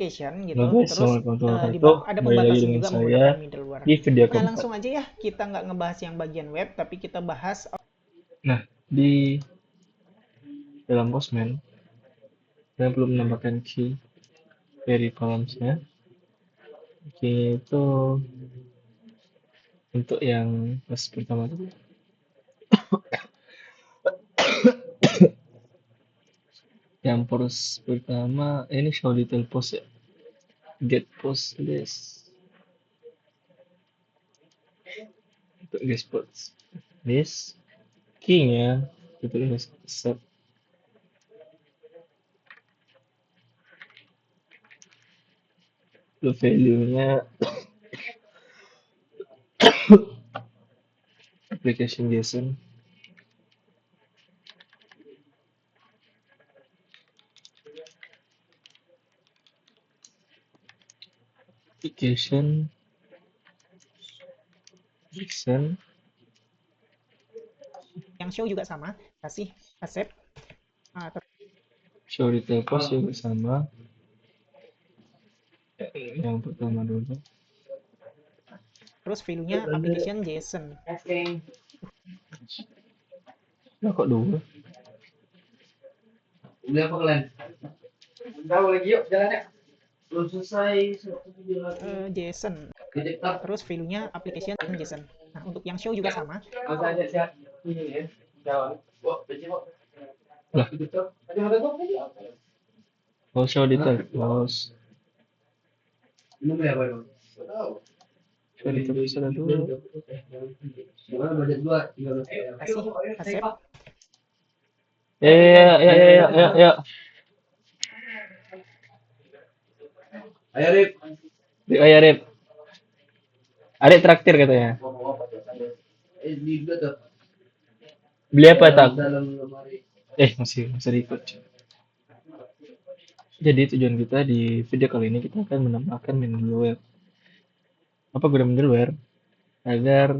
application Halo gitu. guys, Terus assalamualaikum warahmatullahi di wabarakatuh. bawah ada Kembali lagi pembatasan dengan juga saya menggunakan middleware. di video Nah, keempat. langsung aja ya, kita nggak ngebahas yang bagian web, tapi kita bahas Nah, di dalam Postman, saya perlu menambahkan key dari columns-nya. Key itu untuk yang pas pertama dulu. Yang post pertama, ini show detail post ya. Get post list. Untuk get post list. Key-nya itu set. Value-nya application JSON. Application JSON. yang show juga sama, kasih accept. Show detail post juga sama. Yang pertama dulu. Terus value-nya application JSON. Nah, kok dua? Udah apa kalian? Udah lagi yuk jalan ya. Belum selesai. JSON. Jadi tak. Terus value-nya application JSON. Nah, untuk yang show juga sama. Masa aja siap. Ini ya. Jalan. Wah, beci kok. Lah, Itu tuh. Tadi mana tuh? mau show detail post. Ini beli apa dong? Tahu. Show detail post ada dua. Gimana budget gua? Kasih accept. Ya. Ayo Rip. Oh ya, Rip. Adik traktir katanya. Di juga tuh. Beli apa tak? Dalam lemari. Masih ikut. Jadi tujuan kita di video kali ini kita akan menambahkan middleware. Apa guna middleware? Agar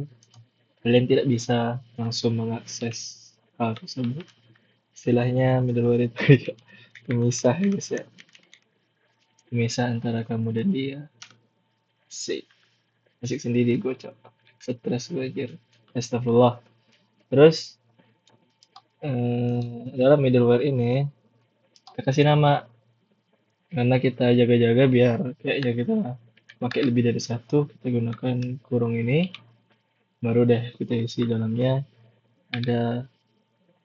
kalian tidak bisa langsung mengakses hal tersebut. Istilahnya middleware itu pemisah ya guys ya. Pemisah antara kamu dan dia. Asik sendiri gue cok. Stres gue anjir. Astagfirullah. Terus dalam middleware ini kita kasih nama karena kita jaga-jaga biar kayaknya kita pakai lebih dari satu, kita gunakan kurung ini, baru deh kita isi dalamnya ada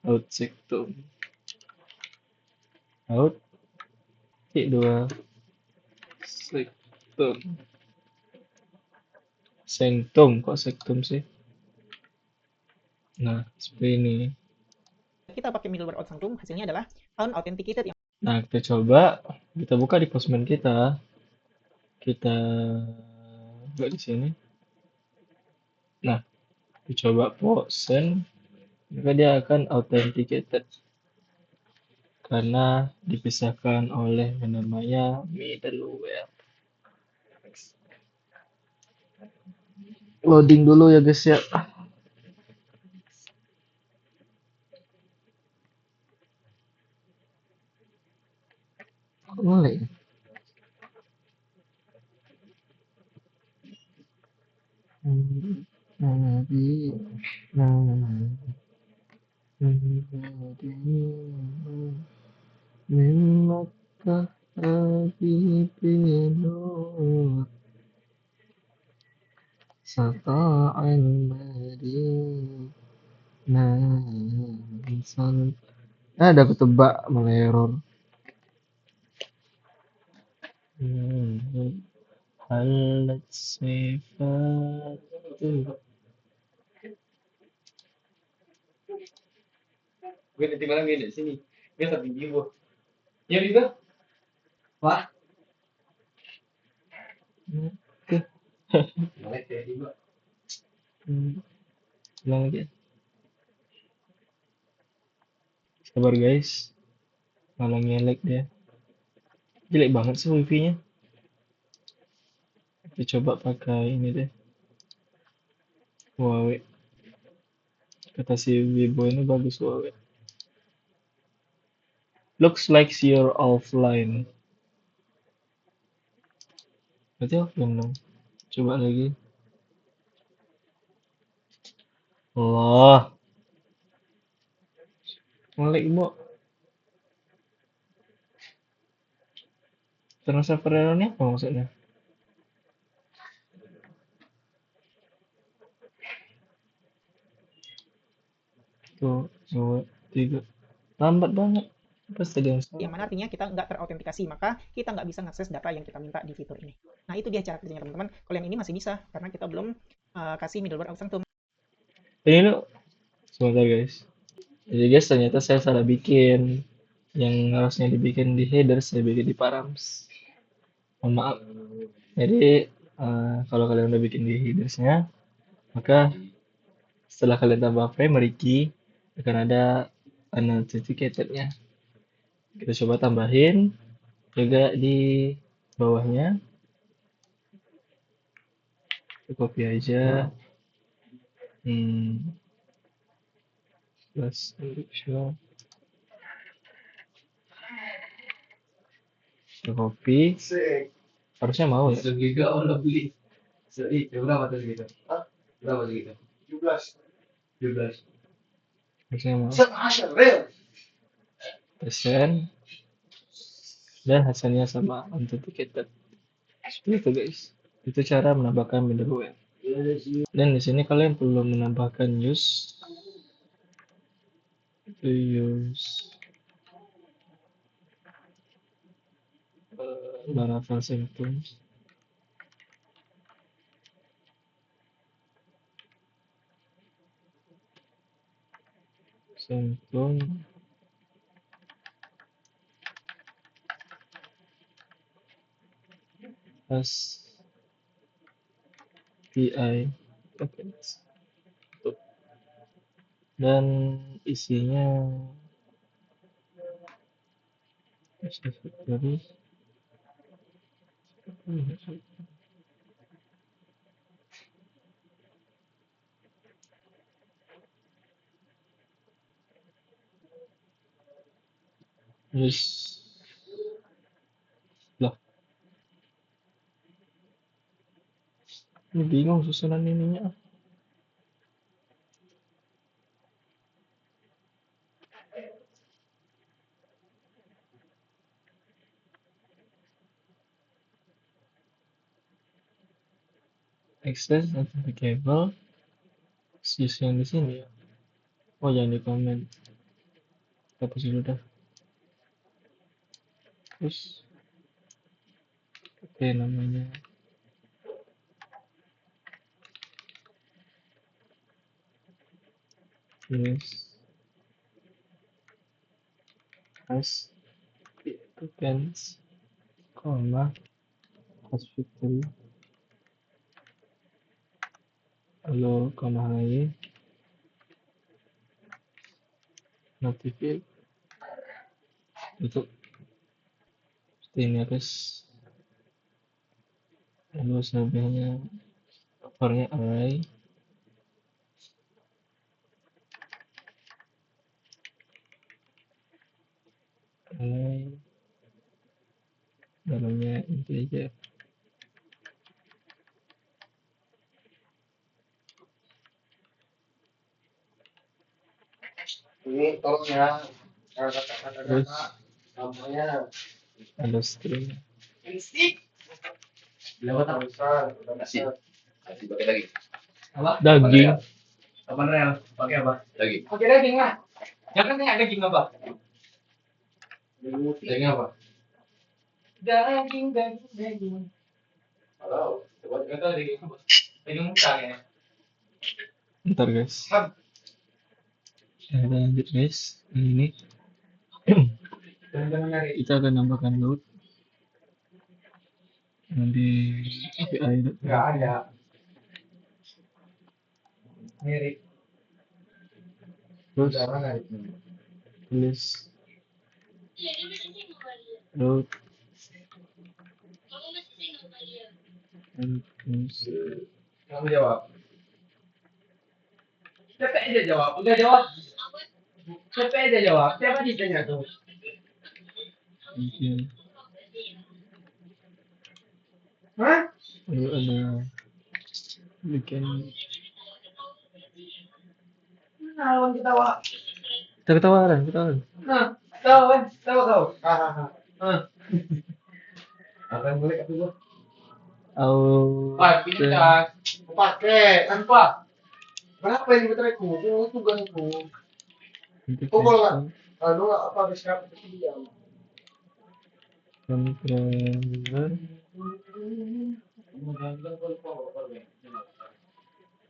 out sectum out dua sectum sanctum kok sectum sih. Nah seperti ini. Kita pakai middleware Outsanctum, hasilnya adalah unauthenticated. Nah kita coba, kita buka di Postman kita buka di sini. Nah kita coba Postman, maka dia akan authenticated karena dipisahkan oleh yang namanya middleware. Loading dulu ya guys ya. Kok ngelek ya? من مكة حبيبي نور سطاع المدينة ada ketebak malah error. Halat sifat Gue nanti malam gini sini. Gue tapi gibo. Ya juga. Wah. Melek ya juga. Ulang lagi. Sabar guys. Malah ngelek dia. Jelek banget sih wifi-nya. Kita coba pakai ini deh. Huawei. Kata si Wibo ini bagus Huawei. Looks like you're offline. Berarti offline dong. Coba lagi. Allah, ngelik bu. Transfer error ini apa maksudnya? Tuh, dua, tiga. Lambat banget. Pas tadi yang yang mana artinya kita nggak terautentikasi, maka kita nggak bisa mengakses data yang kita minta di fitur ini. Nah, itu dia cara kerjanya teman-teman. Kalau yang ini masih bisa, karena kita belum kasih middleware Auth Sanctum. ini lo, sebentar guys. Jadi guys, ternyata saya salah bikin. Yang harusnya dibikin di header, saya bikin di params. Mohon maaf. Jadi, kalau kalian udah bikin di headersnya, maka setelah kalian tambah primary key, akan ada unauthenticated-nya. Kita coba tambahin juga di bawahnya. Kita copy aja. Plus encryption. Kita copy. Harusnya mau ya. Segiga Allah beli. Berapa tuh segitu? Berapa segitu? 17. Harusnya mau. Persen. Dan hasilnya sama authenticated. Seperti itu guys. Itu cara menambahkan middleware. Dan di sini kalian perlu menambahkan use Laravel symptoms. Symptom as PI package. Dan isinya dari use lah, ini bingung susunan ininya. Access authenticable use yang di sini ya. Oh, jangan di comment. Hapus dulu dah. Terus oke, namanya use as tokens, koma as victory, lalu koma lagi notified untuk seperti ini harus, lalu selebihnya covernya array, dalamnya integer. Ini tolong ya. Terus Namanya ada string lewat besar. Kasih pakai lagi. Apa? daging. Apa rel? Pakai apa? Daging. Pakai daging lah. Jangan tanya daging apa? Daging apa? Daging. Halo, coba kita daging apa? Daging muka ya. Ntar guys, kita lanjut guys. Ini kita akan nambahkan load di API. Enggak ada. Mirip. Terus Mana? tulis load and Kamu jawab. Siapa aja jawab? Enggak jawab. Siapa aja jawab? Siapa ditanya tuh? mungkin Hah? lalu ada bikin Nah, kita wah. ketawaran Nah, tahu kau. Akan boleh aku gua. Kita pakai tanpa. Berapa ini bateraiku? Itu ganggu. Kok kalau nggak, kalau nggak apa habis kapan dia? controller.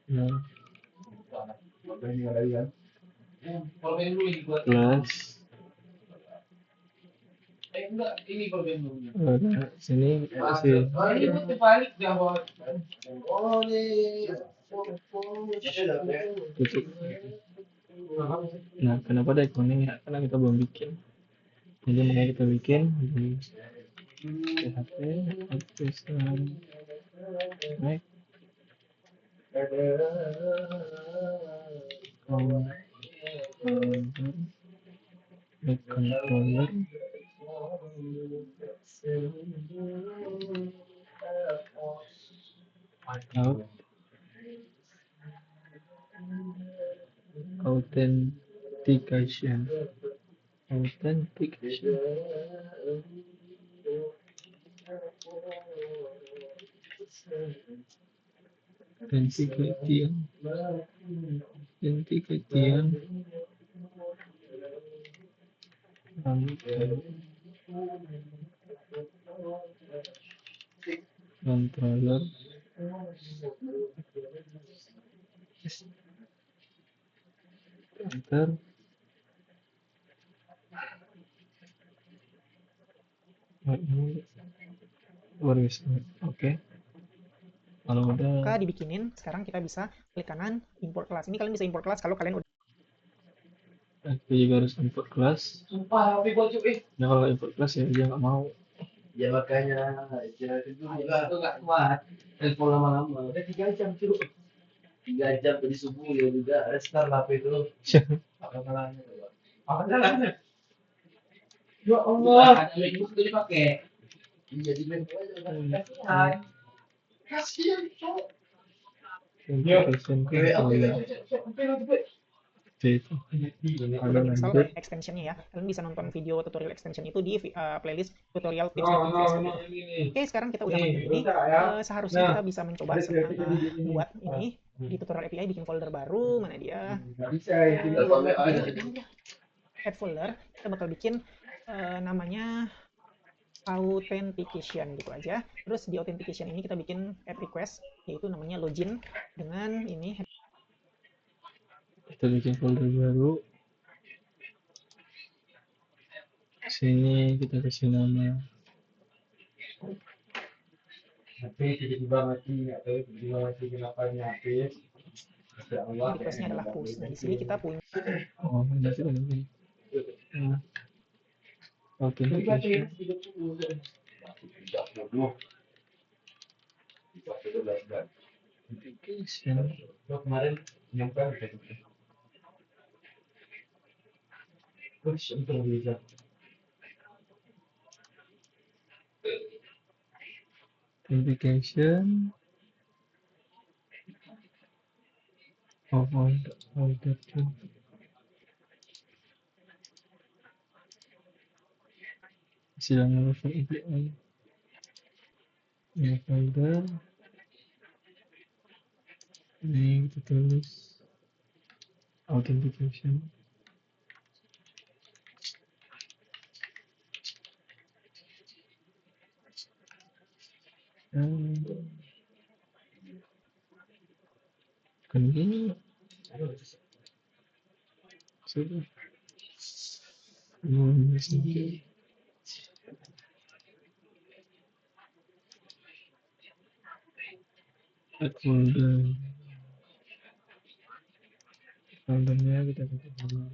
Nah, plus Enggak, ini problem dulu. ada sini kasih Itu terbalik jawab. tutup. Nah, kenapa ada ikoning ya? Karena kita belum bikin. Jadi makanya kita bikin di PHP, hapuskan, back, controller, back controller, out, authentication, authentication, controller, enter, baru bisa. Oke. Kalau udah, Maka dibikinin, sekarang kita bisa klik kanan, import kelas. Ini kalian bisa import kelas kalau kalian udah kita juga harus import kelas. Sumpah, tapi bocor Nah, kalau import kelas ya dia nggak mau. Ya makanya istirahat itu nggak kuat. Telepon lama-lama. Udah 3 jam cuy. 3 jam tadi subuh ya juga restart HP itu. Apa salahnya? Apa salahnya? Ya Allah. Ada itu sudah dipakai. Iya di main aja. Kasihan cok. Authentication controller. Itu ada install lanjut. extensionnya ya. Kalian bisa nonton video tutorial extension itu di playlist tutorial tips bikin VS Code. Oke, sekarang kita udah maju ini. Seharusnya kita bisa mencoba buat ini di tutorial API bikin folder baru. Mana dia? Add folder. Kita bakal bikin namanya authentication gitu aja. Terus di authentication ini kita bikin add request, yaitu namanya login dengan ini. Kita bikin folder baru. Sini kita kasih nama. HP tiba-tiba mati atau tiba-tiba mati kenapa HP? Ini requestnya adalah push. Nah, di sini kita punya Oh, nanti ada ini. Nah, authentication. Authentication. Kemarin nyampe push untuk bisa. Authentication. Of all the two. Sedang level API. Ini folder. Ini kita tulis authentication. Continue. Sudah. Add folder. Foldernya kita kasih nama.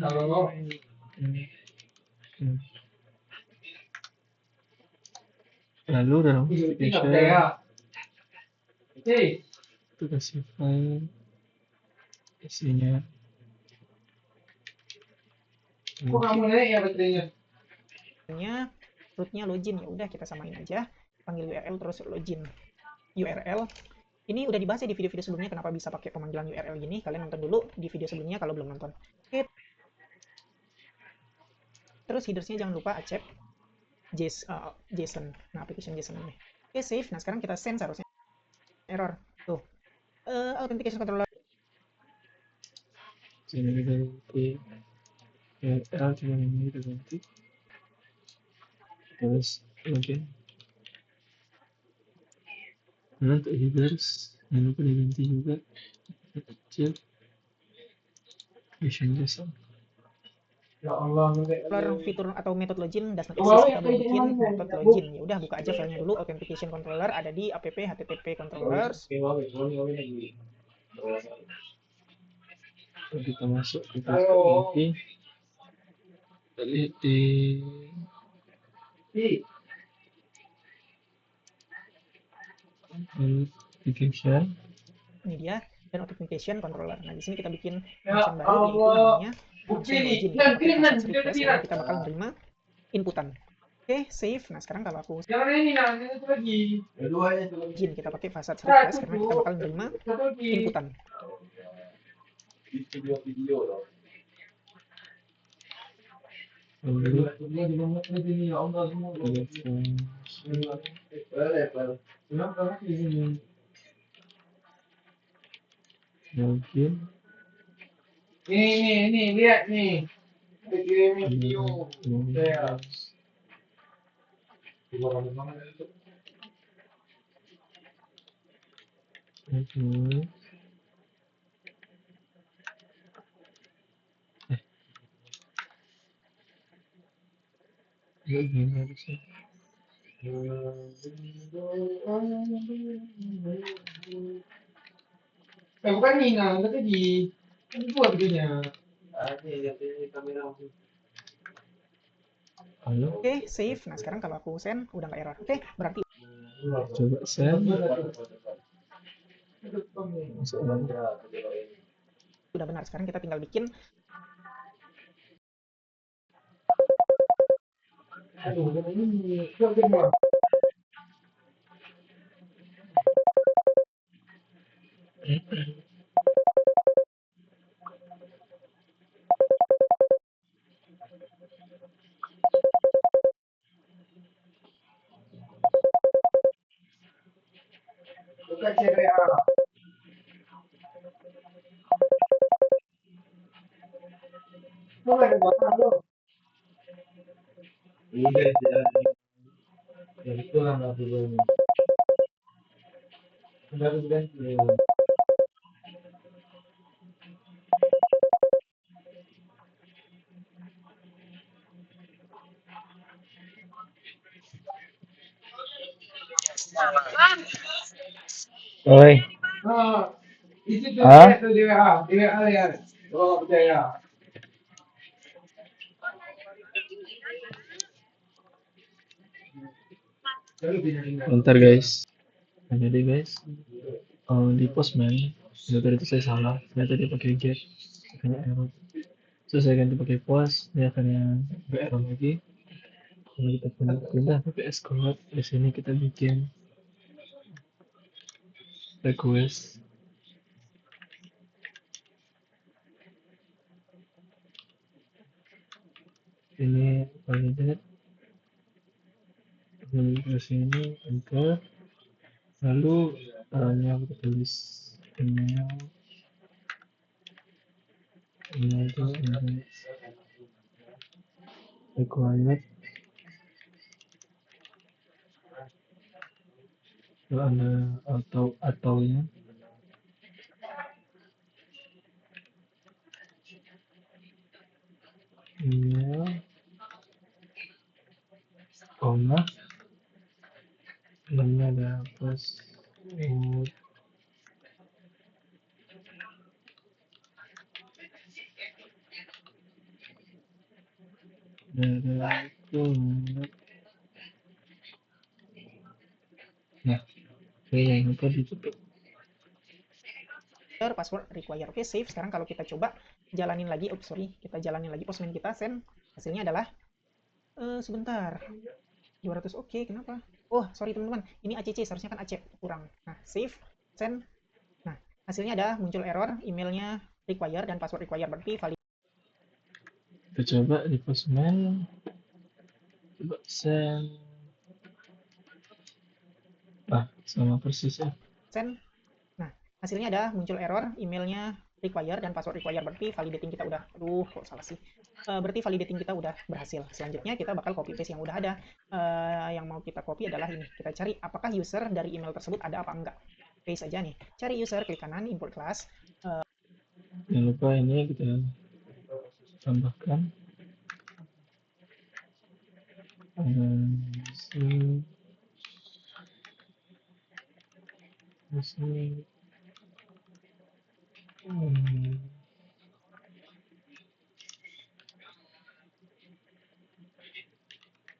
Halo. Lalu dalam authentication itu kasih file isinya. Kok kamu naik ya baterainya? rootnya login, ya udah kita samain aja, panggil URL terus login. URL ini udah dibahas ya di video-video sebelumnya kenapa bisa pakai pemanggilan URL gini, kalian nonton dulu di video sebelumnya kalau belum nonton. Oke, terus headersnya jangan lupa accept JSON, nah application JSON ini. Oke, save. Nah sekarang kita send, seharusnya error tuh, authentication controller. Sini kita ganti URL, cuma ini kita ganti, terus login. Nah, untuk headers jangan lupa diganti juga kecil, JSON. Ya Allah, Fitur atau method login does not exist, kita belum bikin method login. Ya udah, buka aja filenya dulu. Authentication controller ada di app http controllers. Kita masuk, kita ganti, kita lihat di application. Ini dia, dan authentication controller. Nah di sini kita bikin function baru, yaitu namanya function login. Kita pakai password request karena kita bakal menerima inputan. Oke, save. Nah sekarang kalau aku login, kita pakai password request karena kita bakal menerima inputan. Login. Ini lihat nih. Kirimin video. Saya. Login harusnya. Bukan Nina, tapi di buat videonya. Ini kamera. Halo, Oke, save. Nah sekarang kalau aku send udah nggak error. Oke, berarti coba send. Masuk lagi. udah benar. Sekarang kita tinggal bikin Aduh, ini semua. Bukan CBA. Bukan buatan lo. Udah ya itu lah nggak perlu. Udah ganti. Oi. Itu tuh Ah? itu DWA ya. Kalau nggak percaya. Bentar guys. Nah, jadi guys, di Postman tadi itu saya salah. Ternyata dia pakai get, makanya error. Terus saya ganti pakai post, dia akan yang error lagi. Kalau kita pindah ke VS Code, di sini kita bikin request. Ini validate. Lalu ke sini enter. Lalu caranya kita tulis email itu required. Lalu ada ataunya. Email koma, ini ada password. Nah, yang lupa ditutup. password require. Oke, save. Sekarang kalau kita coba jalanin lagi, kita jalanin lagi Postman kita, send, hasilnya adalah sebentar. 200 oke, kenapa? Oh, sorry teman-teman, ini ACC, seharusnya kan AC, kurang. Nah, save, send. Nah, hasilnya ada muncul error, emailnya require dan password require, berarti valid. Kita coba di Postman, coba send. Sama persis ya. Send. Nah, hasilnya ada muncul error, emailnya require dan password require, berarti validating kita udah, aduh kok salah sih. Berarti validating kita udah berhasil. Selanjutnya kita bakal copy paste yang udah ada. Yang mau kita copy adalah ini. Kita cari apakah user dari email tersebut ada apa enggak. Paste aja nih. Cari user, klik kanan, import class. Jangan lupa ini kita tambahkan. Sini.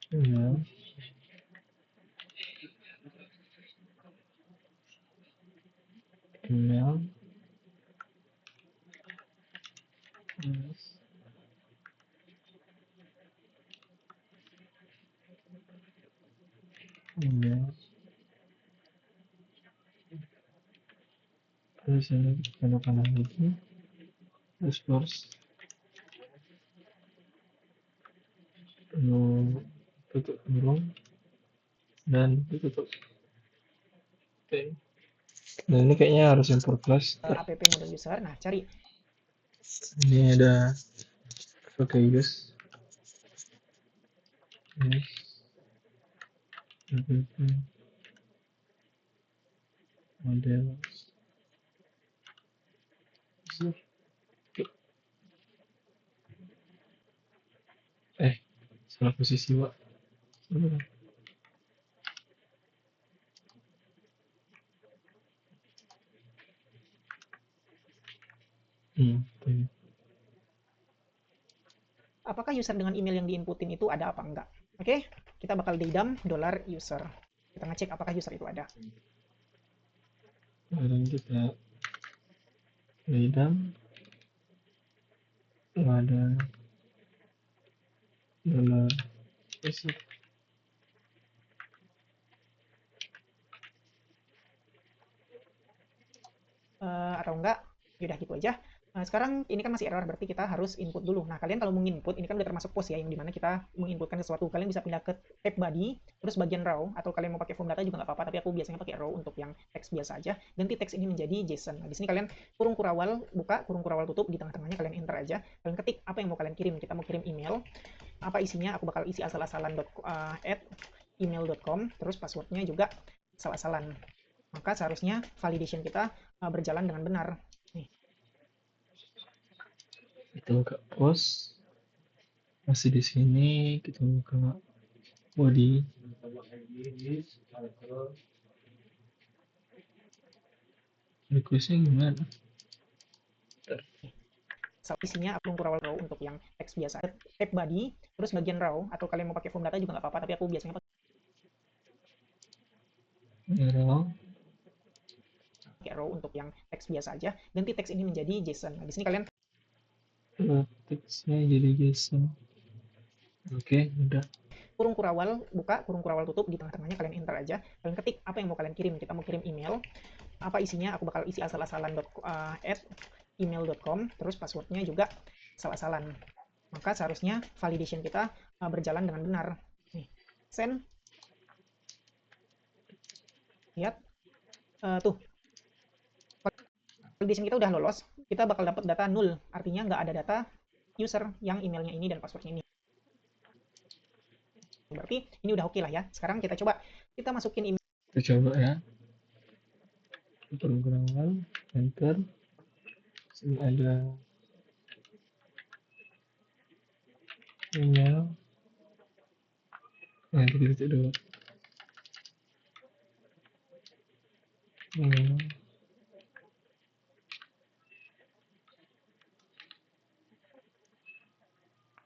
Ya. Email. Yes. Email. Terus ini kita kanan lagi. Terus tutup kurung dan tutup. Oke. Nah ini kayaknya harus import class. App model user. Nah, cari. Ini ada pakai use. Yes. Model. Salah posisi, Wak. Apakah user dengan email yang diinputin itu ada apa enggak? Oke, kita bakal dedam $user. Kita ngecek apakah user itu ada. Dan kita dedam ada $user. Atau enggak, yaudah gitu aja. Sekarang ini kan masih error, berarti kita harus input dulu. Nah, kalian kalau mau input, ini kan udah termasuk post ya, yang dimana kita menginputkan sesuatu. Kalian bisa pindah ke tab body, terus bagian raw, atau kalian mau pakai form data juga nggak apa-apa, tapi aku biasanya pakai raw untuk yang teks biasa aja. Ganti teks ini menjadi JSON. Nah, di sini kalian kurung kurawal buka, kurung kurawal tutup, di tengah-tengahnya kalian enter aja. Kalian ketik apa yang mau kalian kirim. Kita mau kirim email. Apa isinya? Aku bakal isi asal-asalan at email.com, terus passwordnya juga asal-asalan. Maka seharusnya validation kita berjalan dengan benar. Nih. Kita buka post, masih di sini. Kita buka body. Requestnya gimana? Isinya aku raw raw untuk yang teks biasa. Tab body, terus bagian raw, atau kalian mau pakai form data juga nggak apa-apa, tapi aku biasanya pakai raw untuk yang teks biasa aja. Ganti teks ini menjadi JSON. Nah, di sini kalian teksnya jadi JSON. Oke, udah. kurung kurawal buka, kurung kurawal tutup, di tengah-tengahnya kalian enter aja. Kalian ketik apa yang mau kalian kirim. Kita mau kirim email. Apa isinya? Aku bakal isi asal-asalan at email.com, terus passwordnya juga asal-asalan. Maka seharusnya validation kita berjalan dengan benar. Nih, send. Lihat, tuh, validation kita udah lolos. Kita bakal dapat data null, artinya nggak ada data user yang emailnya ini dan passwordnya ini. Berarti ini udah oke lah ya. Sekarang kita coba, kita masukin email. Kita coba ya. Penggunaan enter. Sini ada email. Nah, kita ketik dulu.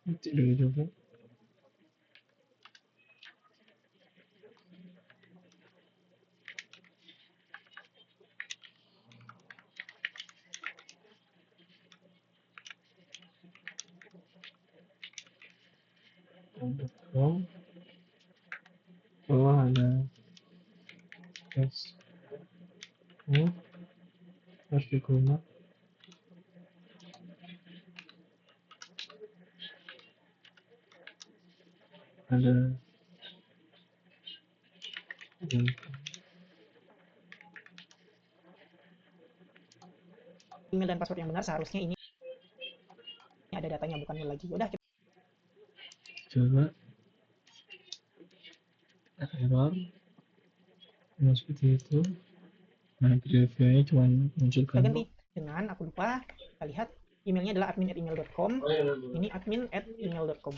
Ketik dulu juga. .com. ke rumah. Ada email dan password yang benar, seharusnya ini ada datanya, bukan nol lagi. Udah, kita coba error seperti itu. Nah, previewnya cuma munculkan ganti dengan, aku lupa, kita lihat emailnya adalah admin@email.com, ini admin@email.com,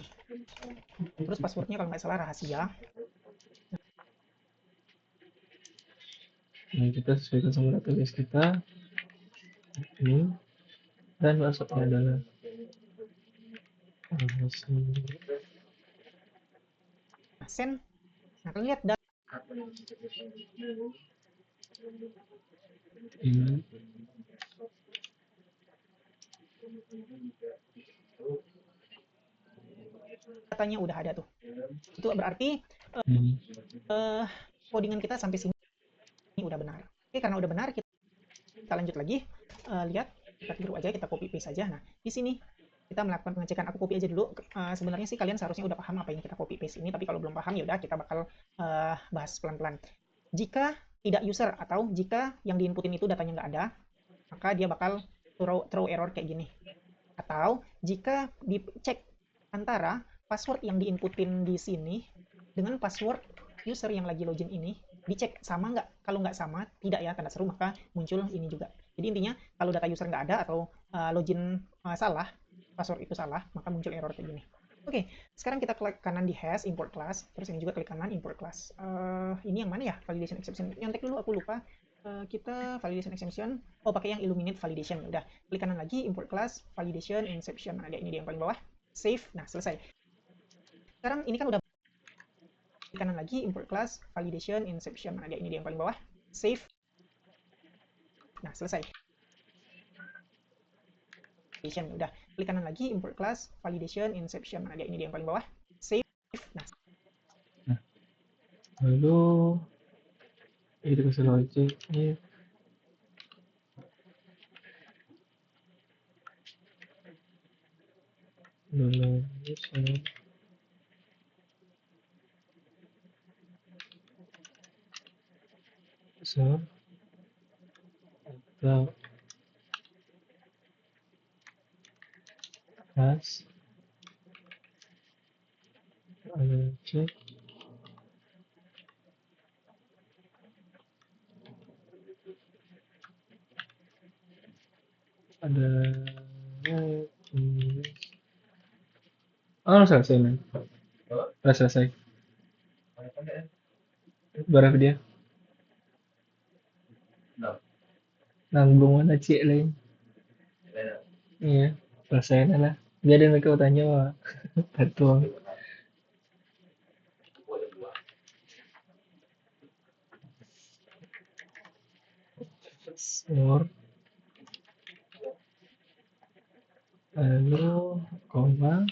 terus passwordnya kalau nggak salah rahasia. Nah, kita sesuaikan sama database kita ini, dan passwordnya adalah Nah, send. Nah, kalian lihat ini. datanya udah ada tuh. Itu berarti codingan kita sampai sini udah benar. Oke, karena udah benar, kita lanjut lagi. Lihat, kita tiru aja, kita copy paste aja. Nah, di sini kita melakukan pengecekan. Aku copy aja dulu. Sebenarnya sih kalian seharusnya udah paham apa yang kita copy paste ini, tapi kalau belum paham ya udah, kita bakal bahas pelan-pelan. Jika tidak user atau jika yang diinputin itu datanya nggak ada, maka dia bakal throw error kayak gini. Atau jika dicek antara password yang diinputin di sini dengan password user yang lagi login ini, dicek sama nggak. Kalau nggak sama, tidak ya, tanda seru, maka muncul ini juga. Jadi intinya kalau data user nggak ada atau login salah, password itu salah, maka muncul error kayak gini. Oke, sekarang kita klik kanan di hash import class, terus ini juga klik kanan import class. Ini yang mana ya? Validation exception. Nyontek dulu, aku lupa. Kita validation exception, pakai yang illuminate validation. Udah, klik kanan lagi import class validation inception. Ada ini dia yang paling bawah. Save. Nah, selesai. Sekarang ini kan udah, klik kanan lagi import class validation inception. Ada ini dia yang paling bawah. Save. Nah, selesai. Udah, klik kanan lagi import class validation inception. Ada ini dia yang paling bawah. Save. Nah, lalu itu kasih logiknya dulu so atau has ada cek ada selesai nih. Udah selesai. Berapa dia? Nanggung mana cik lain? Iya, selesai lah. Jadi mereka tanya wah, betul. Or lalu koma,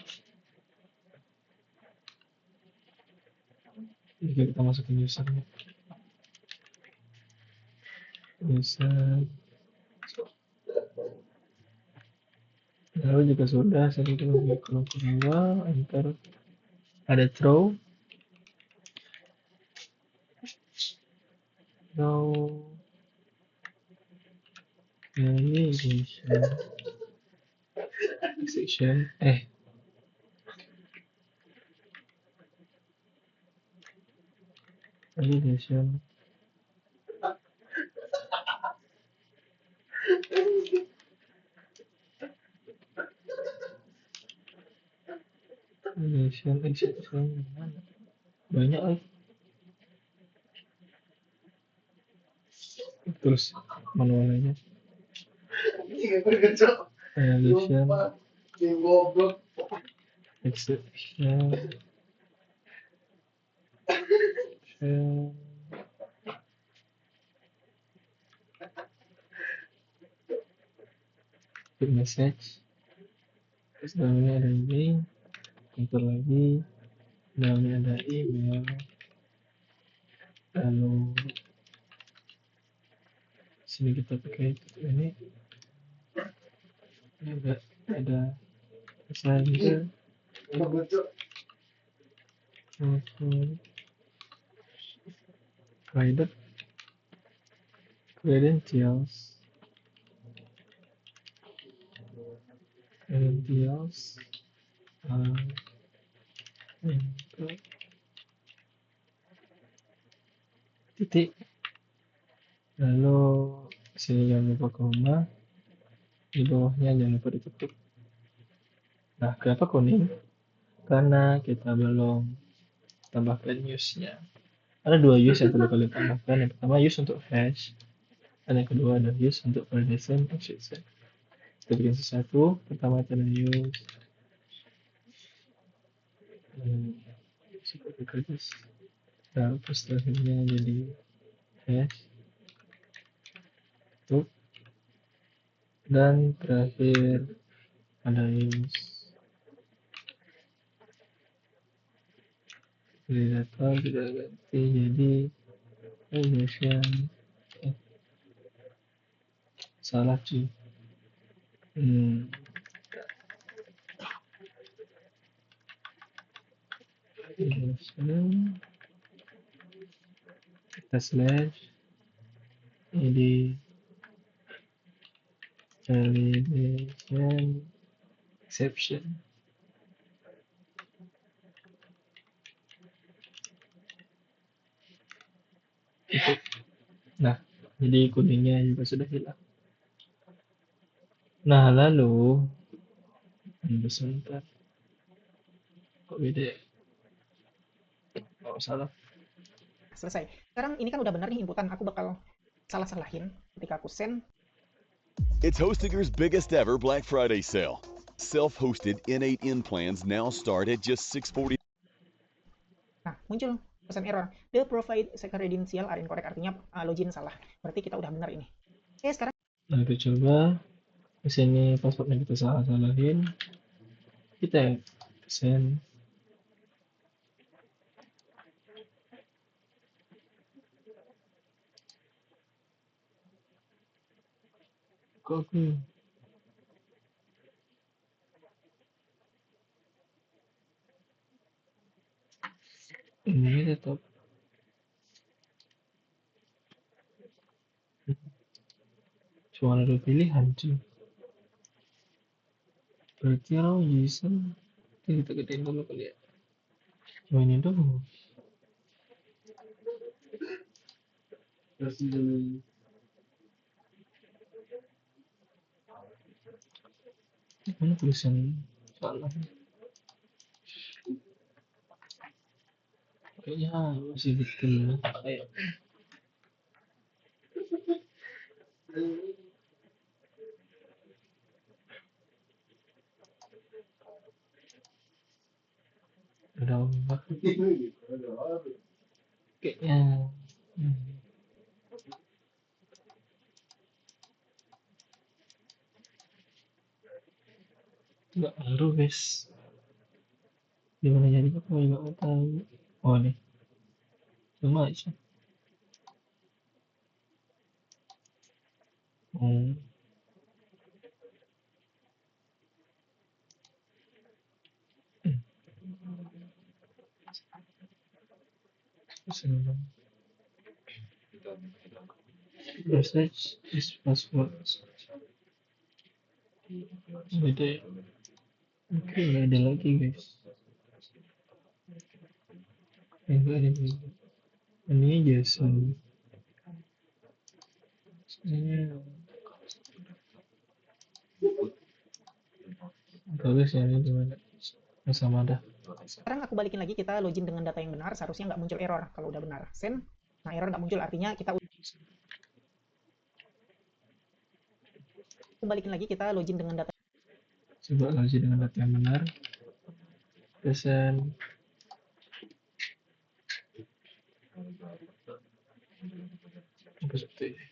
jika kita masukin usernya, user, lalu jika sudah saya kita kalau ke bawah enter, ada throw section validation exception mana? Banyak terus manualnya validation exception message, terus dalamnya ada ini, enter lagi, dalamnya ada email, lalu sini kita pakai ini ada center private credentials titik, lalu sini jangan lupa koma, di bawahnya jangan lupa ditutup. Nah, kenapa kuning? Karena kita belum tambahkan use-nya. Ada 2 use yang perlu kalian tambahkan. Yang pertama use untuk hash, dan yang kedua ada use untuk validation function. Kita bikin sesuatu. Pertama kita use seperti kerja. Terus setelahnya jadi hash, tuh, dan terakhir ada use validator kita ganti jadi validation. Salah cuy. Kita slash ini validation exception. Itu. Nah, jadi kuningnya juga sudah hilang. Nah, lalu sebentar. Kok beda ya? Oh, salah. Selesai. Sekarang ini kan udah benar nih inputan, aku bakal salah-salahin ketika aku send. It's HostGator's biggest ever Black Friday sale. Self-hosted N8N plans now start at just $640. Nah, muncul pesan error. The provide credential are incorrect, artinya login salah. Berarti kita udah benar ini. Oke, sekarang Nah, kita coba. Di sini passwordnya kita salah-salahin. Kita send. Kok aku ini tetap cuma ada pilihan cuy. Berarti kalau bisa kita gedein dulu kali ya. Cuma ini dulu. Mana tulisan salah? Kayaknya masih betul. Ayo. Udah enggak. Kayaknya nggak ngaruh guys. Gimana jadi aku juga nggak tahu. Oh nih, cuma aja. Message is password. Beda ya. Oke, nggak ada lagi guys. Enggak ada lagi. Ini JSON. Bagus ya, ini gimana? Sama dah. sekarang aku balikin lagi, kita login dengan data yang benar, seharusnya nggak muncul error kalau udah benar. Send, nah error nggak muncul, artinya kita balikin lagi, kita login dengan data. Coba login dengan data yang benar. Present. Apa seperti ini?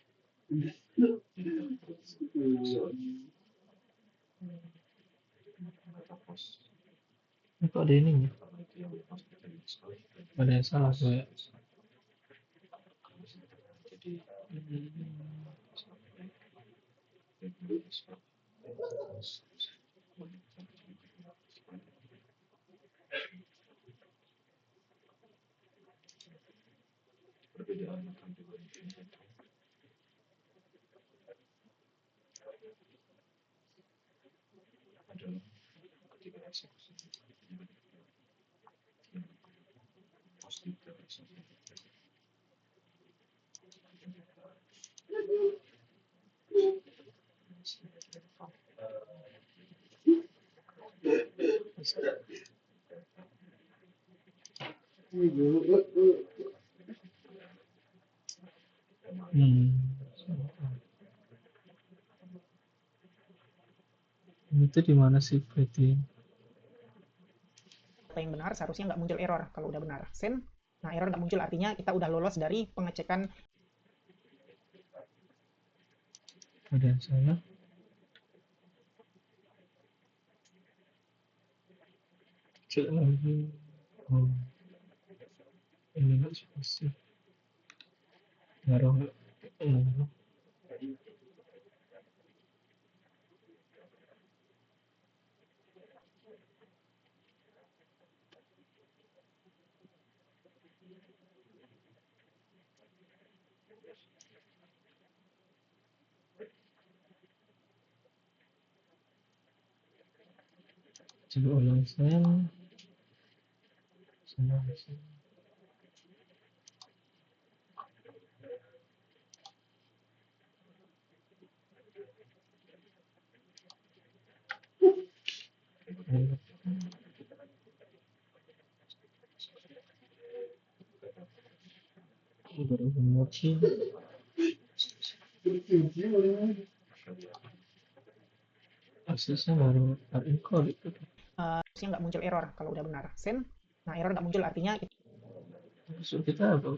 Ini kok ada ini nih? Ada yang salah saya. Hmm. Itu di mana sih berarti? Data yang benar seharusnya nggak muncul error kalau udah benar. Send. Nah, error nggak muncul artinya kita udah lolos dari pengecekan. Ada yang salah? Cek lagi. Oh, ini nggak spesifik. Ngaruh nggak? Oh. Coba ulang sel. Sama sel. Baru emoji. Aksesnya baru encode itu. Harusnya nggak muncul error kalau udah benar. Send. Nah, error nggak muncul artinya Maksud kita apa?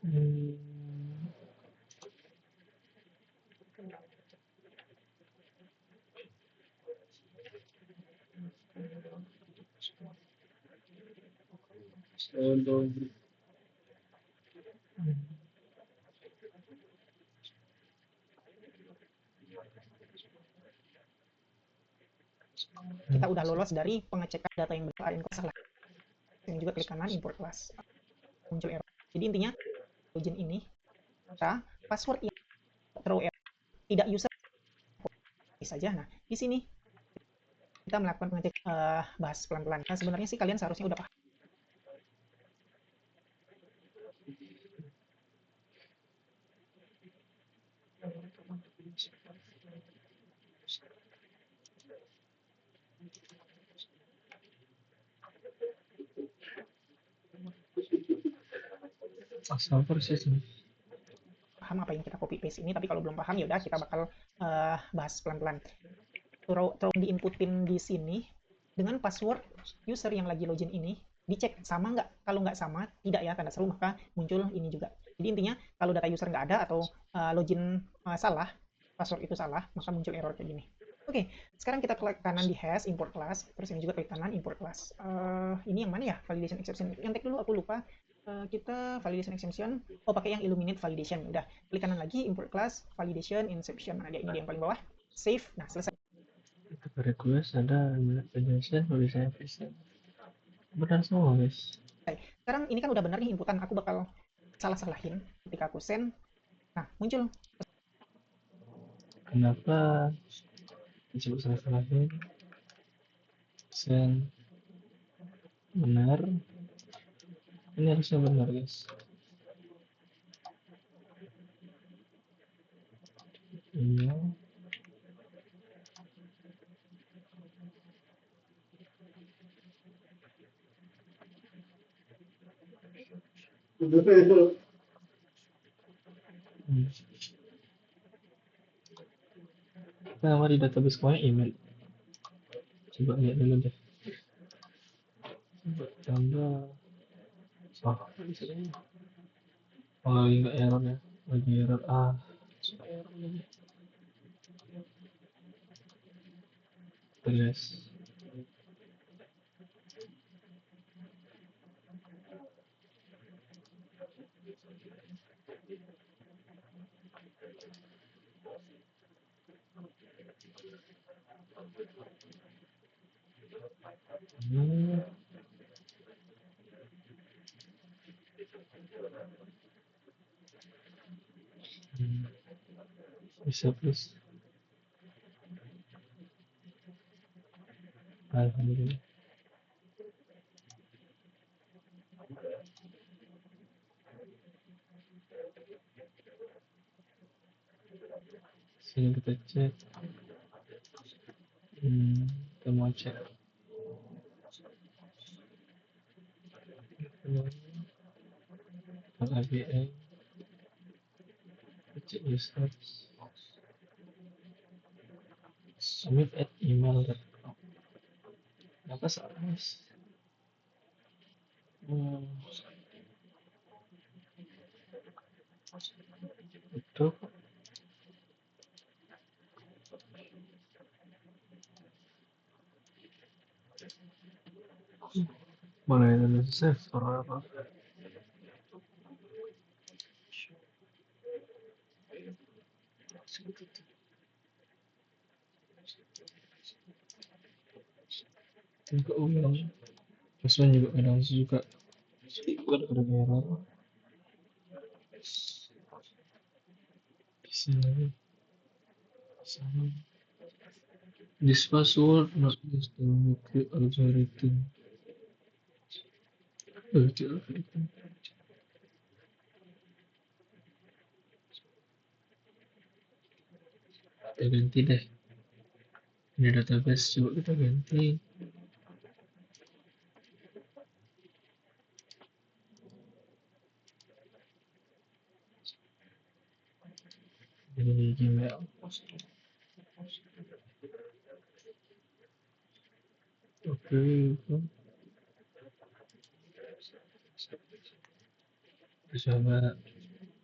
Hmm. kita udah lolos dari pengecekan data yang benar salah. Ini juga klik kanan import class. Muncul error. Jadi intinya login ini kita password yang throw error tidak user saja. Nah, di sini kita melakukan pengecekan, bahas pelan-pelan. Nah, sebenarnya sih kalian seharusnya udah paham. Asal persis nih. Paham apa yang kita copy paste ini, tapi kalau belum paham ya udah kita bakal bahas pelan-pelan. Throw diinputin di sini dengan password user yang lagi login ini dicek sama nggak. Kalau nggak sama, tidak ya, tanda seru, maka muncul ini juga. Jadi intinya kalau data user nggak ada atau login salah, password itu salah, maka muncul error kayak gini. Oke, sekarang kita klik kanan di hash import class, terus ini juga klik kanan import class. Ini yang mana ya? Validation exception. Yang tag dulu aku lupa. Kita validation exception. Oh, pakai yang illuminate validation. Udah, klik kanan lagi import class validation inception. Nah, ini dia yang paling bawah. Save. Nah, selesai. Untuk request ada penjelasan tulisannya bisa. Benar semua guys. Sekarang ini kan udah benar nih inputan. Aku bakal salah-salahin ketika aku send. Nah, muncul. Kenapa disebut salah-salahin? Send benar. Ini harusnya benar guys. Iya. Nama di database semuanya email. Coba lihat dulu deh. Coba tambah. Oh, lagi nggak error ya? Lagi error. Error lagi. Terus. Bisa plus. Alhamdulillah. Sini kita cek. Kita mau cek. ABA. Cek research. Submit at email.com. Apa salah mas? Betul. Mana yang save apa? Juga ulang. Terusnya juga kadang suka ada error. Sini. Sama. This password not used to make algorithm. Algorithm. Kita ganti deh. Ini database coba kita ganti. Jadi Gmail. Oke. Coba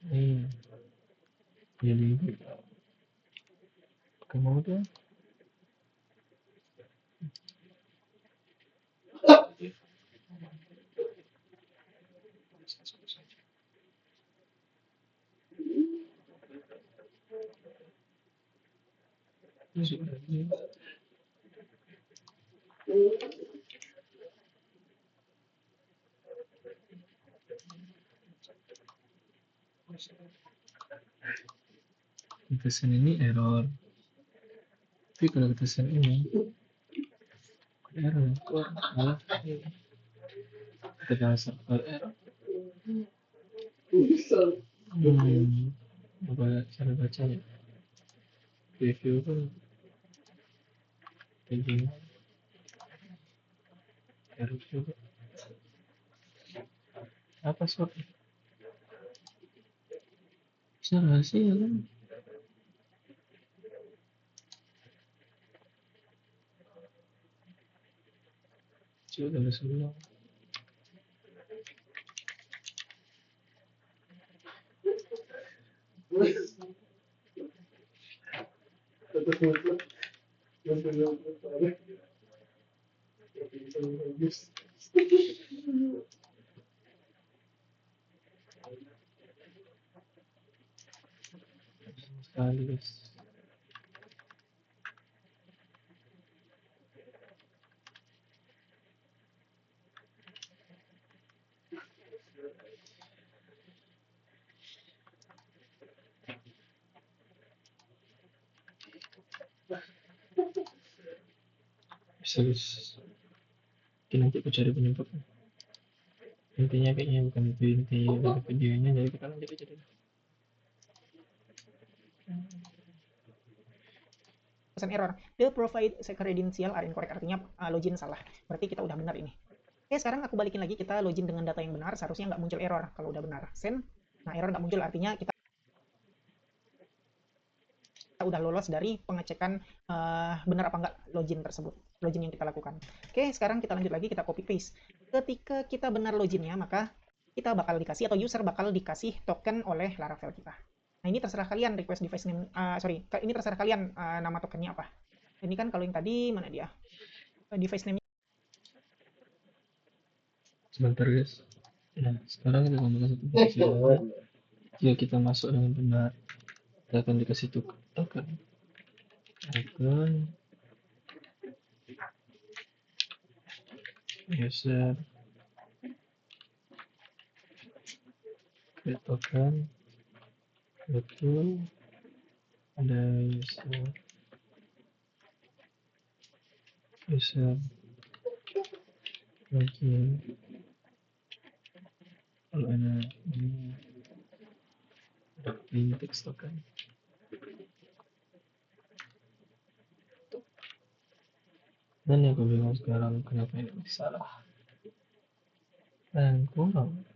nih. Jadi kamu tuh kita send ini error. Tapi kalau kita send ini error kok malah kita server error. Apa cara bacanya? Review kan kayak gini. Error juga. Apa soal? Salah sih ya kan? Coba ada semua. Sekali guys. Bisa guys. Nanti aku cari penyebabnya. Intinya kayaknya bukan itu inti dari videonya, jadi kita lanjut aja dulu. Error. The provide credential are incorrect, artinya login salah. Berarti kita udah benar ini. Oke, sekarang aku balikin lagi, kita login dengan data yang benar, seharusnya nggak muncul error kalau udah benar. Send. Nah, error nggak muncul, artinya kita udah lolos dari pengecekan benar apa enggak login tersebut, login yang kita lakukan. Oke, sekarang kita lanjut lagi, kita copy paste. Ketika kita benar loginnya, maka kita bakal dikasih atau user bakal dikasih token oleh Laravel kita. Nah, ini terserah kalian request device name, ini terserah kalian nama tokennya apa. Ini kan kalau yang tadi mana dia? Device name. Sebentar guys. Nah, sekarang kita tambahkan satu fungsi. Jika kita masuk dengan benar, kita akan dikasih token. user create token, betul, ada user login, lalu ada ini di text token. Dan yang gue bingung sekarang kenapa ini masih salah dan kurang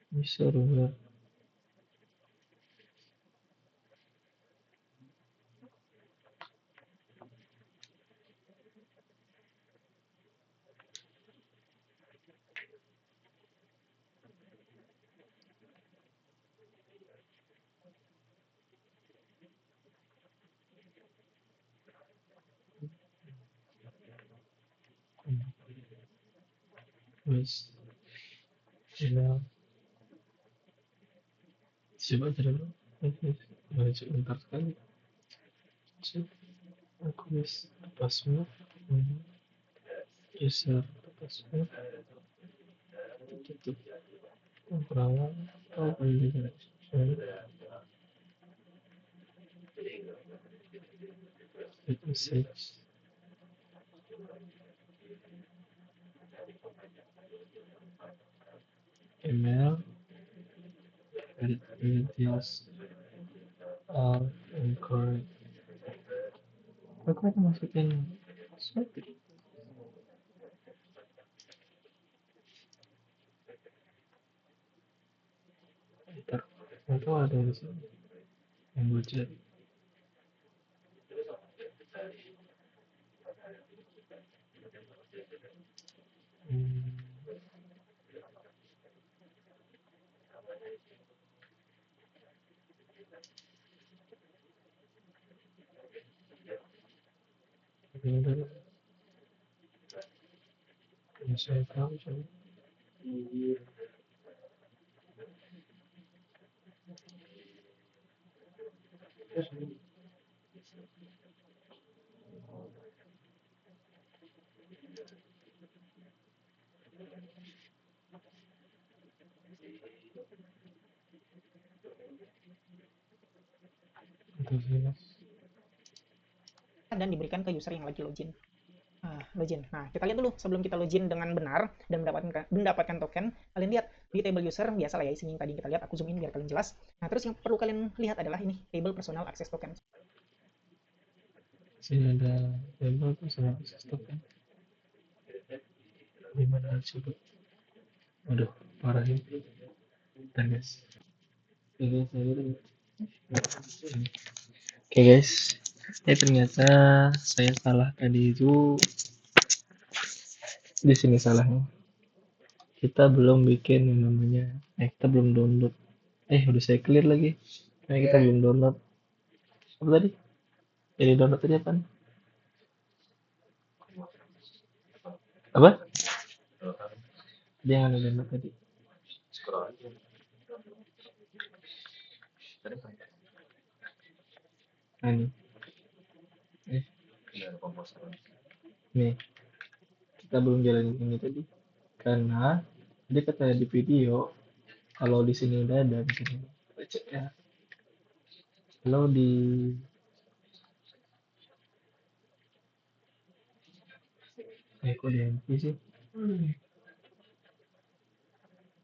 bisa rubah. Wes, email coba aja dulu. Oke, maju bentar sekali. Cek, aku wes password, user password, tutup, perawat, atau pendidikan, message, email, details are incorrect. Aku ada masukin password. Bentar, atau ada di sini yang gue cek. Bener, saya tahu coba. Dan diberikan ke user yang lagi login. Login. Nah, kita lihat dulu sebelum kita login dengan benar dan mendapatkan token. Kalian lihat di table user biasa lah ya isinya yang tadi kita lihat. Aku zoom in biar kalian jelas. Nah, terus yang perlu kalian lihat adalah ini table personal access token. Sini ada table personal access token. Di mana coba? Aduh, parah ini. Dan guys. Oke guys, ternyata saya salah tadi itu di sini salahnya. Kita belum bikin yang namanya, kita belum download. Udah saya clear lagi. Karena kita belum download. Apa tadi? Jadi download tadi apa? Apa? Dia ada download tadi. Nah, nih. Nih. Kita belum jalanin ini tadi. Karena dia kata di video kalau di sini udah ada di sini. Cek ya. Kalau di kok di MP sih?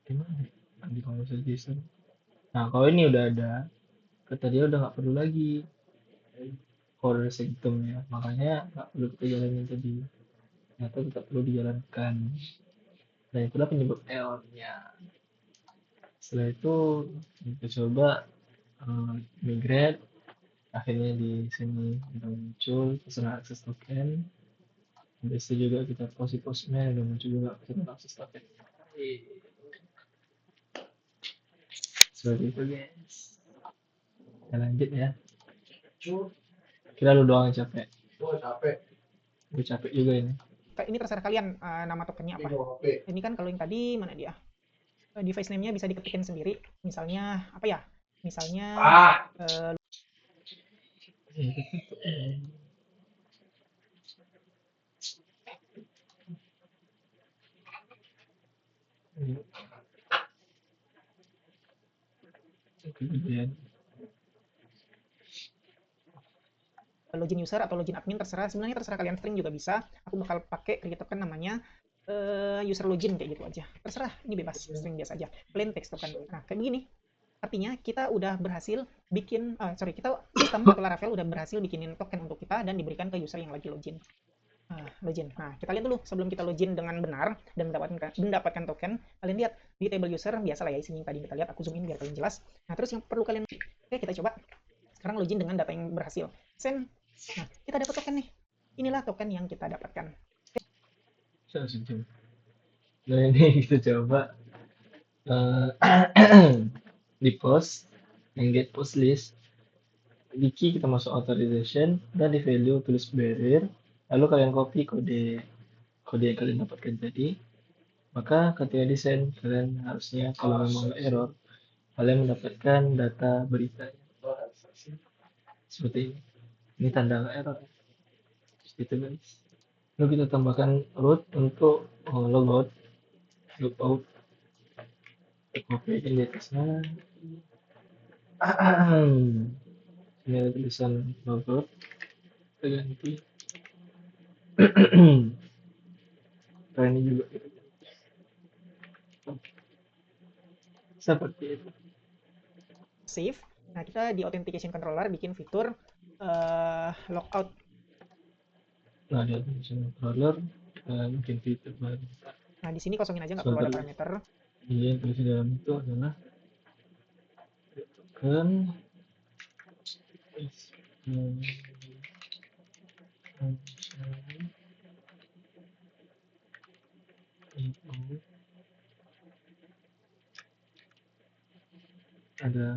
Gimana? Di konser Jason. Nah, kalau ini udah ada, kata dia udah nggak perlu lagi order segmennya, makanya nggak perlu kita jalanin tadi. Ternyata tetap perlu dijalankan. Dan itulah penyebab error-nya. Setelah itu kita coba migrate, akhirnya di sini udah muncul personal access token. Habis itu juga kita postman udah muncul juga personal access token. Seperti itu guys. Kita lanjut ya. Kira lu doang yang capek. Gue capek juga ini. Ini terserah kalian nama tokennya apa. Ini kan kalau yang tadi mana dia? Device name-nya bisa diketikkan sendiri. Misalnya apa ya? Misalnya kemudian login user atau login admin terserah, sebenarnya terserah kalian, string juga bisa. Aku bakal pakai create token namanya user login kayak gitu aja, terserah, ini bebas, string biasa aja, plain text token. Nah kayak begini, artinya kita udah berhasil bikin sistem atau Laravel udah berhasil bikinin token untuk kita dan diberikan ke user yang lagi login. Nah kita lihat dulu sebelum kita login dengan benar dan mendapatkan token. Kalian lihat di table user biasa lah ya, isinya yang tadi kita lihat, aku zoom in biar kalian jelas. Nah terus yang perlu kalian, oke kita coba sekarang login dengan data yang berhasil send. Nah kita dapat token nih, inilah token yang kita dapatkan. Nah ini kita coba di post yang get post list, di key kita masuk authorization dan di value tulis barrier, lalu kalian copy kode yang kalian dapatkan tadi. Maka ketika di send, kalian harusnya kalau memang ada error, kalian mendapatkan data berita seperti ini. Ini tanda error. Seperti itu guys. Lalu kita tambahkan root untuk logout, logout. Copy aja di atasnya. Ini ada tulisan logout. Kita ganti. Ini juga seperti itu. Save. Nah kita di authentication controller bikin fitur logout. Nah di authentication controller bikin fitur baru. Nah di sini kosongin aja, nggak perlu ada parameter. Iya, terus di dalam itu adalah token ada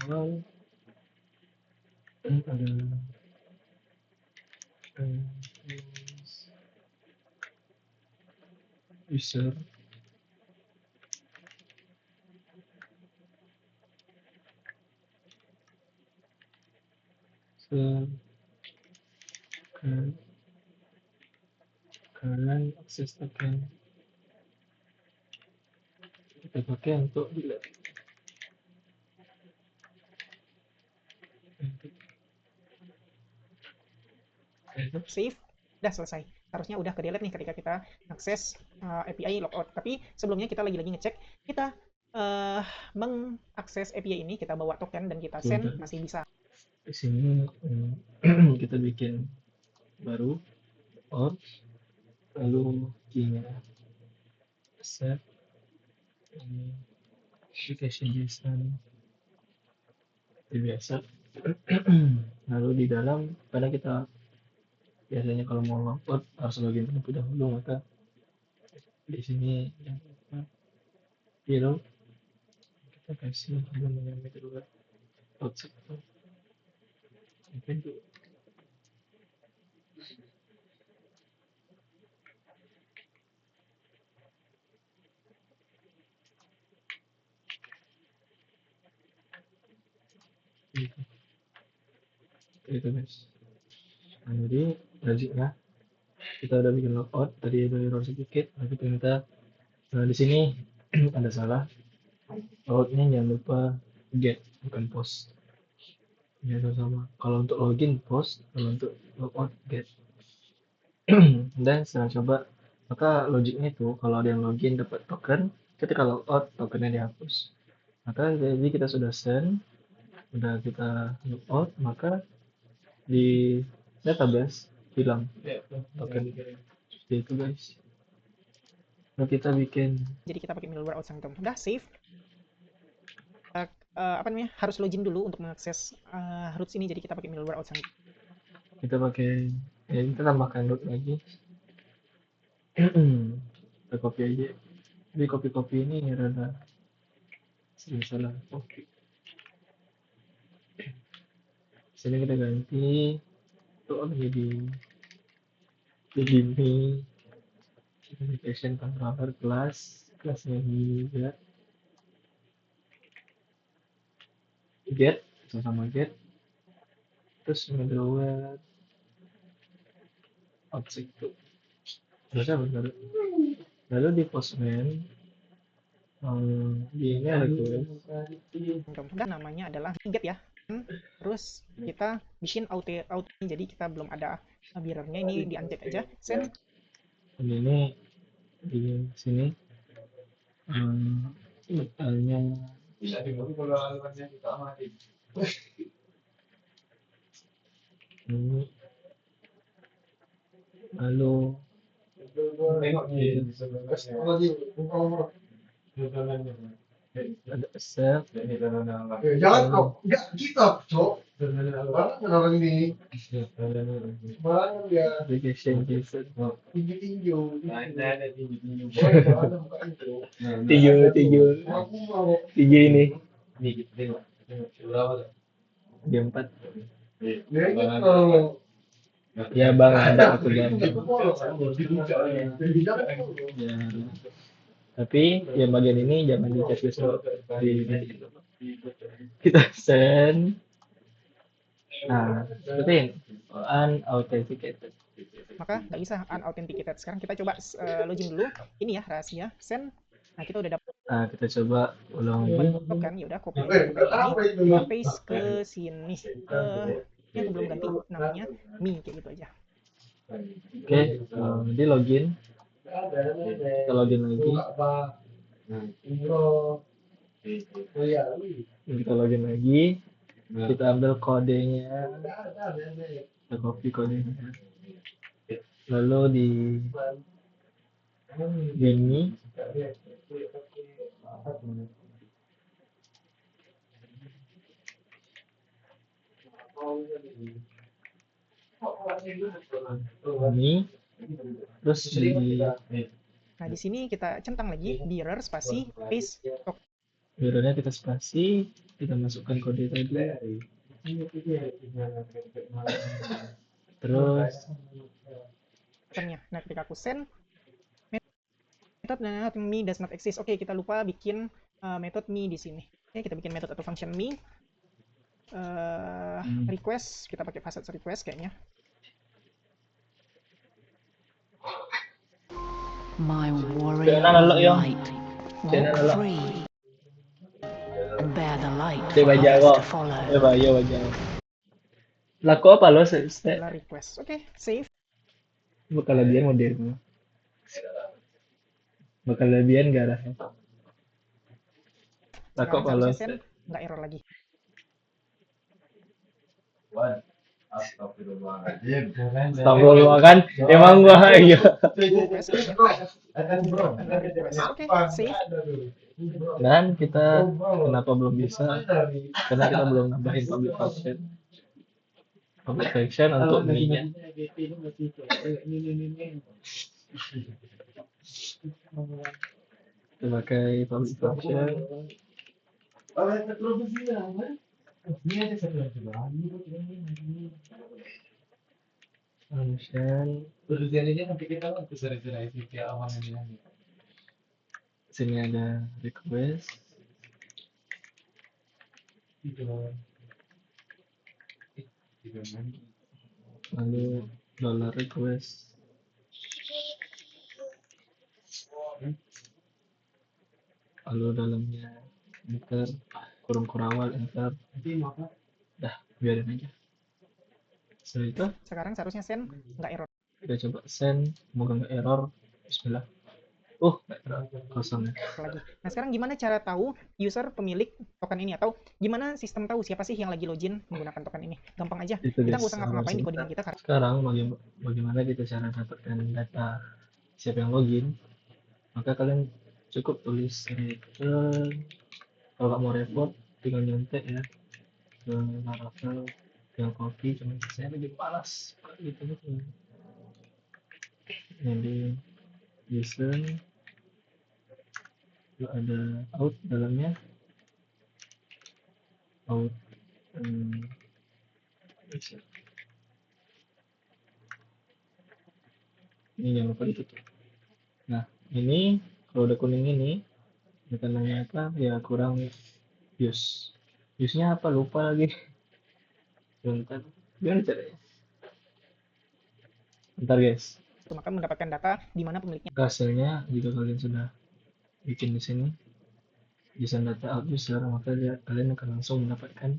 awal ada user kalian akses token kita pakai untuk delete. Save, udah selesai. Harusnya udah ke delete nih ketika kita akses API logout. Tapi sebelumnya kita lagi-lagi ngecek, kita mengakses API ini, kita bawa token dan kita send, masih bisa. Di sini kita bikin baru or, lalu key-nya set ini application JSON biasa. Lalu di dalam, karena kita biasanya kalau mau logout harus login terlebih dahulu, maka di sini yang hero kita kasih namanya middleware outside itu guys. Nah, jadi basic ya, kita udah bikin logout, tadi ada error sedikit, tapi ternyata di sini ada salah. Logoutnya jangan lupa get, bukan post ya, sama. Kalau untuk login post, kalau untuk logout get. Dan setelah coba, maka logiknya itu kalau ada yang login dapat token, ketika logout tokennya dihapus. Maka jadi kita sudah send, udah kita logout, maka di database hilang token. Seperti itu guys. Nah, kita bikin, jadi kita pakai middleware outside sanctum. Udah save. Harus login dulu untuk mengakses root ini, jadi kita pakai middleware outside sanctum. Kita pakai, ya kita tambahkan root lagi. Kita copy aja. Jadi copy ini rada salah copy. Sini kita ganti untuk menjadi ini application controller kelasnya juga get, sama get. terus middleware object tuh terus apa baru lalu di postman di ini ada dan namanya adalah get ya. Terus kita bikin auto jadi kita belum ada mirrornya, ini di uncheck aja. Send. ini di sini misalnya Bisa dibangun kalau alamatnya kita mati. ini lalu Tengok di sebelah. ada set Jangan kok, enggak kita, Cok. Barang orang ini, barang dia application JSON tinggi-tinggi. tiga Aku mau. ini Nih, kita tengok. Berapa tuh? dia 4 Dia ini kalau ya bang ada aku bang ya. ya tapi yang bagian ini jangan di checklist dulu. Kita send nah seperti ini unauthenticated Maka nggak bisa unauthenticated. Sekarang kita coba login dulu. Ini ya rahasia. Send. Nah, kita udah dapat nah kita coba ulang lagi kan, ya udah copy aja ini, kita paste ke sini. Ini aku belum ganti namanya Mi, kayak gitu aja. oke nanti login kita login lagi kita login lagi kita ambil kodenya kita copy kodenya lalu di ini terus di Nah, di sini kita centang lagi mirror spasi paste. mirrornya kita spasi kita masukkan kode tadi terus Nah, ketika aku send method me does not exist. Oke, kita lupa bikin method me di sini. Oke, kita bikin method atau function me. Request, kita pakai facet request kayaknya. My warrior of light, walk free, and bear the light for others to follow. laku apa lo Adalah request. Oke, save. bakal lebihan modern bakal lebihan gak arahnya laku apa lo nggak error lagi. Astagfirullah kan emang gua iya Oke, save. dan kita kenapa belum bisa karena kita belum nambahin public function untuk mininya kita pakai public function function sini ada request lalu dollar request lalu dalamnya enter kurung kurawal enter dah biarin aja setelah itu Sekarang seharusnya send nggak error kita coba send semoga nggak error bismillah nggak error kosong ya lagi. Nah, sekarang gimana cara tahu user pemilik token ini, atau gimana sistem tahu siapa sih yang lagi login menggunakan token ini? Gampang aja. itu Kita nggak guys usah ngapa-ngapain di codingan kita. sekarang bagaimana kita cara dapatkan data siapa yang login, maka kalian cukup tulis return. Kalau nggak mau repot tinggal nyontek ya ke Laravel, tinggal copy, cuma saya lagi malas gitu. Jadi user ada out dalamnya out ini jangan lupa ditutup. Nah ini kalau udah kuning ini tandanya apa ya, kurang use nya apa lupa lagi bentar Gimana caranya? Bentar guys. maka mendapatkan data di mana pemiliknya. Hasilnya jika kalian sudah bikin di sini JSON data out user, maka kalian akan langsung mendapatkan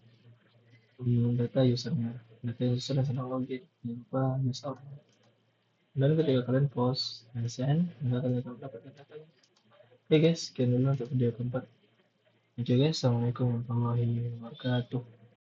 data usernya. Data user yang sedang login, jangan lupa use out. Dan ketika kalian post dan send, maka kalian akan mendapatkan datanya. Oke guys, sekian dulu untuk video keempat. Oke guys, assalamualaikum warahmatullahi wabarakatuh.